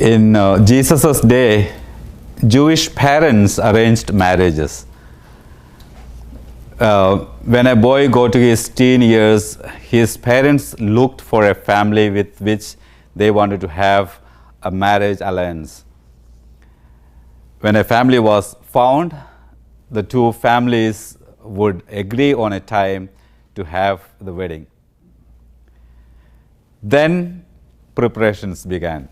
In Jesus' day, Jewish parents arranged marriages. When a boy got to his teen years, his parents looked for a family with which they wanted to have a marriage alliance. When a family was found, the two families would agree on a time to have the wedding. Then preparations began.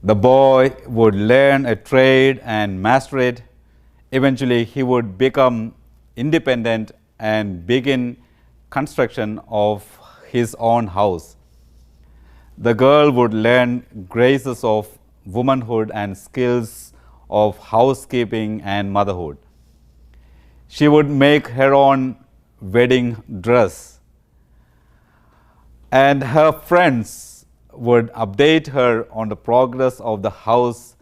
The boy would learn a trade and master it. Eventually, he would become independent and begin construction of his own house. The girl would learn graces of womanhood and skills of housekeeping and motherhood. She would make her own wedding dress, and her friends would update her on the progress of the house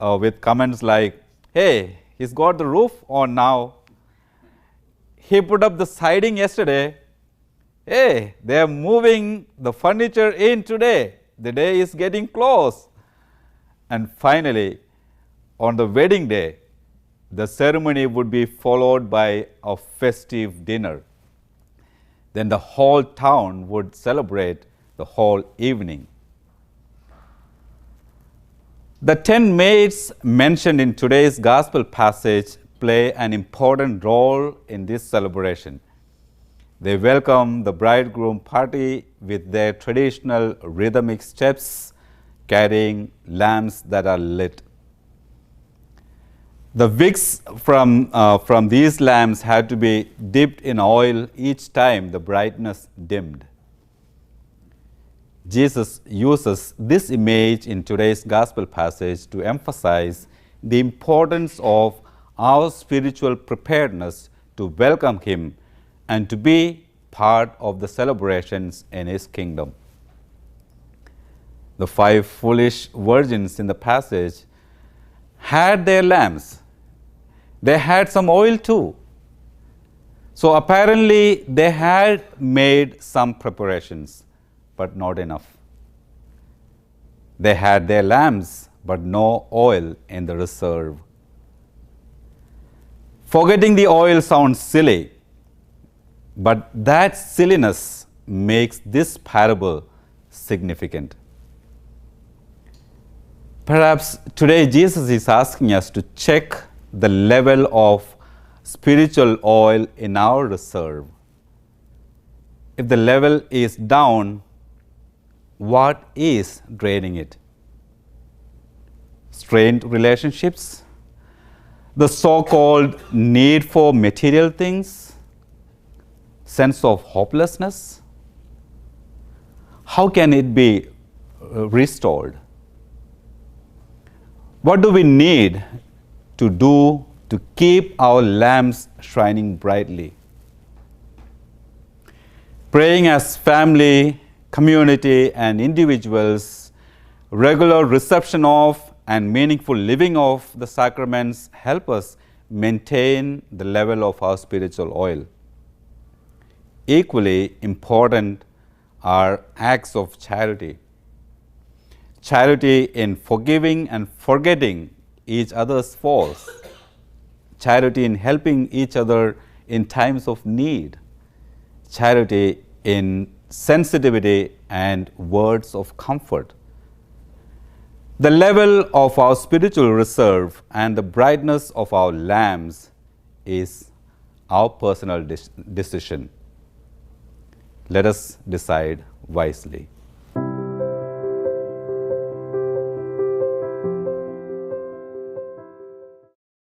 with comments like, "Hey, he's got the roof on now. He put up the siding yesterday. Hey, they are moving the furniture in today. The day is getting close." And finally, on the wedding day, the ceremony would be followed by a festive dinner. Then the whole town would celebrate the whole evening. The 10 maids mentioned in today's gospel passage play an important role in this celebration. They welcome the bridegroom party with their traditional rhythmic steps, carrying lamps that are lit. The wicks from these lamps had to be dipped in oil each time the brightness dimmed. Jesus uses this image in today's gospel passage to emphasize the importance of our spiritual preparedness to welcome Him and to be part of the celebrations in His kingdom. The 5 foolish virgins in the passage had their lamps. They had some oil too. So apparently they had made some preparations, but not enough. They had their lamps, but no oil in the reserve. Forgetting the oil sounds silly, but that silliness makes this parable significant. Perhaps today Jesus is asking us to check the level of spiritual oil in our reserve. If the level is down, what is draining it? Strained relationships? The so-called need for material things? Sense of hopelessness? How can it be restored? What do we need to do to keep our lamps shining brightly? Praying as family, community, and individuals, regular reception of and meaningful living of the sacraments help us maintain the level of our spiritual oil. Equally important are acts of charity. Charity in forgiving and forgetting each other's faults. Charity in helping each other in times of need. Charity in sensitivity and words of comfort. The level of our spiritual reserve and the brightness of our lamps is our personal decision. Let us decide wisely.